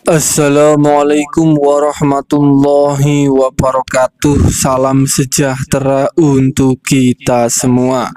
Assalamualaikum warahmatullahi wabarakatuh. Salam sejahtera untuk kita semua.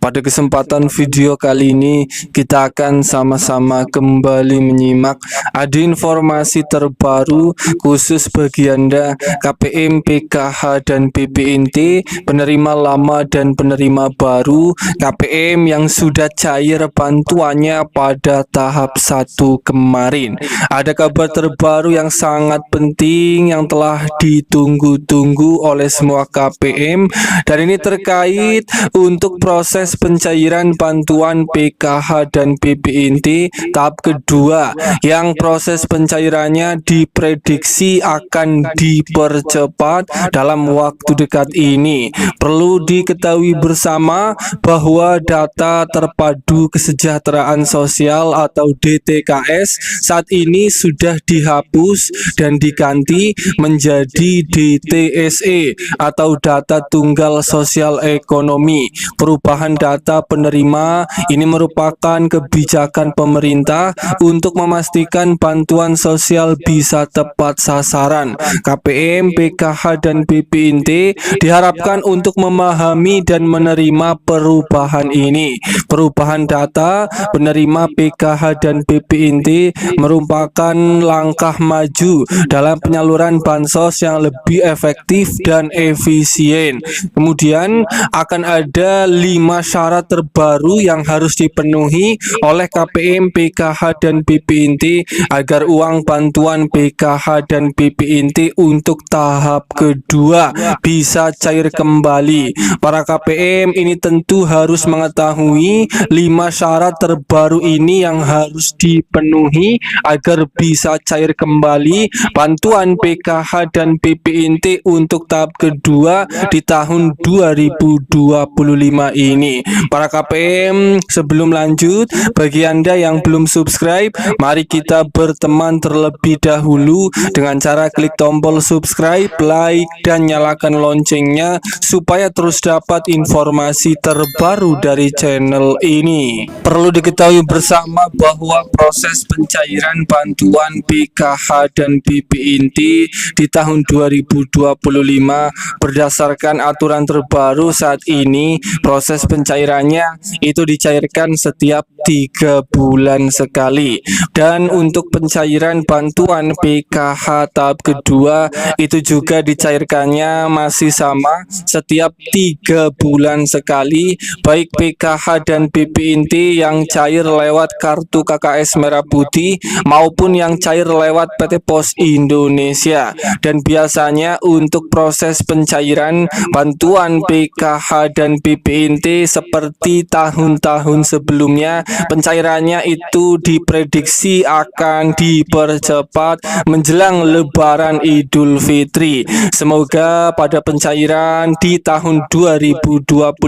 Pada kesempatan video kali ini kita akan sama-sama kembali menyimak ada informasi terbaru khusus bagi Anda KPM, PKH dan BPNT, penerima lama dan penerima baru KPM yang sudah cair bantuannya pada tahap 1 kemarin. Ada kabar terbaru yang sangat penting yang telah ditunggu-tunggu oleh semua KPM, dan ini terkait untuk proses pencairan bantuan PKH dan BPNT tahap kedua yang proses pencairannya diprediksi akan dipercepat dalam waktu dekat ini. Perlu diketahui bersama bahwa data terpadu kesejahteraan sosial atau DTKS saat ini sudah dihapus dan diganti menjadi DTSE atau data tunggal sosial ekonomi. Perubahan data penerima ini merupakan kebijakan pemerintah untuk memastikan bantuan sosial bisa tepat sasaran. KPM, PKH dan BPNT diharapkan untuk memahami dan menerima perubahan ini. Perubahan data penerima PKH dan BPNT merupakan langkah maju dalam penyaluran bansos yang lebih efektif dan efisien. Kemudian akan ada 5 syarat terbaru yang harus dipenuhi oleh KPM, PKH dan BPNT agar uang bantuan PKH dan BPNT untuk tahap kedua bisa cair kembali. Para KPM ini tentu harus mengetahui 5 syarat terbaru ini yang harus dipenuhi agar bisa cair kembali bantuan PKH dan BPNT untuk tahap kedua di tahun 2025 ini. Para KPM, sebelum lanjut, bagi Anda yang belum subscribe, mari kita berteman terlebih dahulu dengan cara klik tombol subscribe, like, dan nyalakan loncengnya supaya terus dapat informasi terbaru dari channel ini. Perlu diketahui bersama bahwa proses pencairan bantuan PKH dan BPNT di tahun 2025 berdasarkan aturan terbaru saat ini, proses pencairannya itu dicairkan setiap 3 bulan sekali, dan untuk pencairan bantuan PKH tahap kedua itu juga dicairkannya masih sama setiap 3 bulan sekali, baik PKH dan BPNT yang cair lewat kartu KKS Merah Putih maupun yang cair lewat PT Pos Indonesia. Dan biasanya untuk proses pencairan bantuan PKH dan BPNT seperti tahun-tahun sebelumnya, pencairannya itu diprediksi akan dipercepat menjelang Lebaran Idul Fitri. Semoga pada pencairan di tahun 2025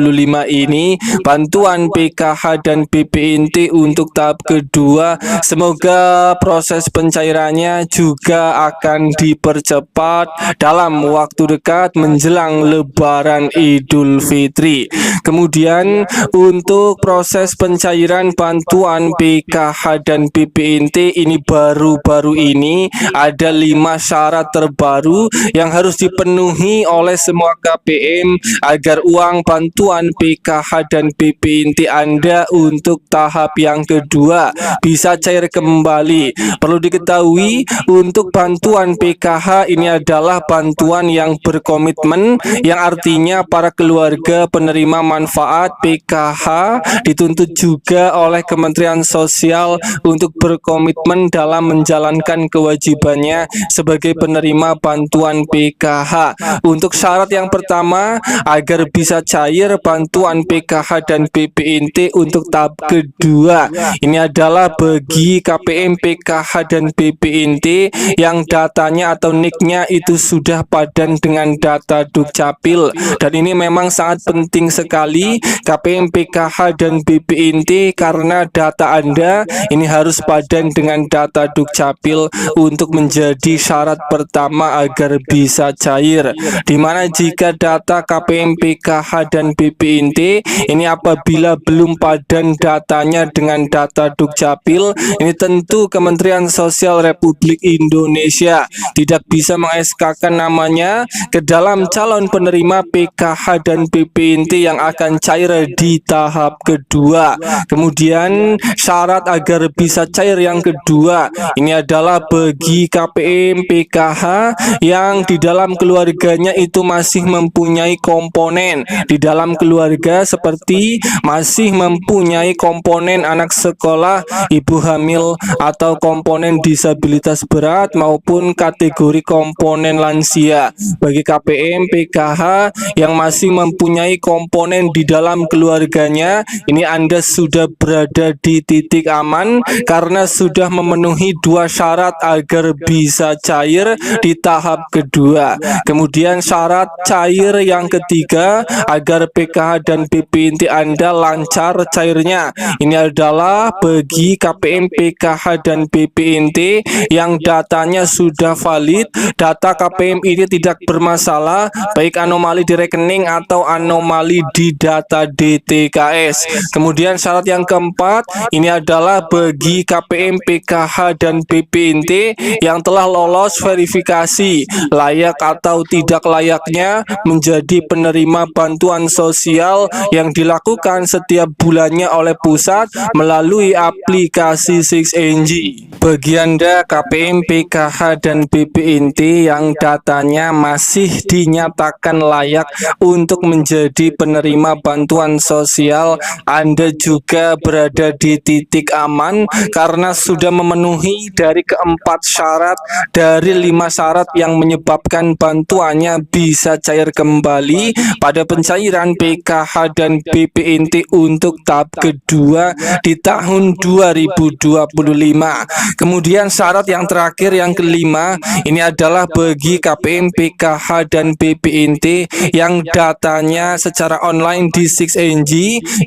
ini bantuan PKH dan BPNT untuk tahap kedua, semoga proses pencairannya juga akan dipercepat dalam waktu dekat menjelang Lebaran Idul Fitri. Kemudian untuk proses pencairan bantuan PKH dan BPNT ini baru-baru ini ada 5 syarat terbaru yang harus dipenuhi oleh semua KPM agar uang bantuan PKH dan BPNT Anda untuk tahap yang kedua bisa cair kembali. Perlu diketahui untuk bantuan PKH ini adalah bantuan yang berkomitmen, yang artinya para keluarga penerima manfaat PKH dituntut juga oleh Kementerian Sosial untuk berkomitmen dalam menjalankan kewajibannya sebagai penerima bantuan PKH. Untuk syarat yang pertama, agar bisa cair bantuan PKH dan BPNT untuk tahap kedua, ini adalah bagi KPM, PKH dan BPNT yang datanya atau NIK-nya itu sudah padan dengan data Dukcapil, dan ini memang sangat penting sekali KPM, PKH, dan BPNT karena data Anda ini harus padan dengan data Dukcapil untuk menjadi syarat pertama agar bisa cair. Dimana jika data KPM, PKH, dan BPNT ini apabila belum padan datanya dengan data Dukcapil, ini tentu Kementerian Sosial Republik Indonesia tidak bisa meng-SK-kan namanya ke dalam calon penerima PKH dan BPNT yang akan cair di tahap kedua. Kemudian syarat agar bisa cair yang kedua ini adalah bagi KPM, PKH yang di dalam keluarganya itu masih mempunyai komponen di dalam keluarga seperti masih mempunyai komponen anak sekolah, ibu hamil, atau komponen disabilitas berat maupun kategori komponen lansia. Bagi KPM, PKH yang masih mempunyai komponen di dalam keluarganya, ini Anda sudah berada di titik aman karena sudah memenuhi dua syarat agar bisa cair di tahap kedua. Kemudian syarat cair yang ketiga agar PKH dan BPNT Anda lancar cairnya, ini adalah bagi KPM, PKH, dan BPNT yang datanya sudah valid, data KPM ini tidak bermasalah, baik anomali di rekening atau anomali di data DTKS. Kemudian syarat yang keempat, ini adalah bagi KPM, PKH, dan BPNT yang telah lolos verifikasi layak atau tidak layaknya menjadi penerima bantuan sosial yang dilakukan setiap bulannya oleh pusat melalui aplikasi 6NG. Bagi Anda KPM, PKH, dan BPNT yang datanya masih dinyatakan layak untuk menjadi penerima bantuan sosial, Anda juga berada di titik aman karena sudah memenuhi dari keempat syarat dari 5 syarat yang menyebabkan bantuannya bisa cair kembali pada pencairan PKH dan BPNT untuk tahap kedua di tahun 2025. Kemudian syarat yang terakhir yang kelima ini adalah bagi KPM, PKH, dan BPNT yang datanya secara online di 6NG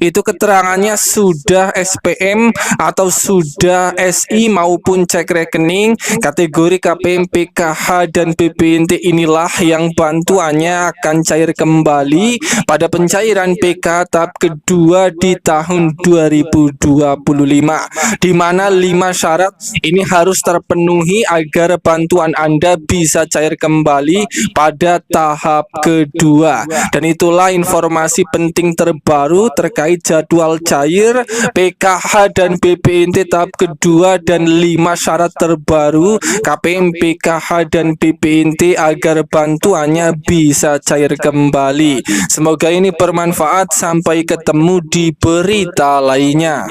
itu keterangannya sudah SPM atau sudah SI maupun cek rekening. Kategori KPM, PKH, dan BPNT inilah yang bantuannya akan cair kembali pada pencairan PKH tahap kedua di tahun 2025, di mana 5 syarat ini harus terpenuhi agar bantuan Anda bisa cair kembali pada tahap kedua. Dan itulah informasi penting terbaru terkait jadwal cair PKH dan BPNT tahap kedua dan 5 syarat terbaru KPM, PKH, dan BPNT agar bantuannya bisa cair kembali. Semoga ini bermanfaat. Sampai ketemu di berita lainnya.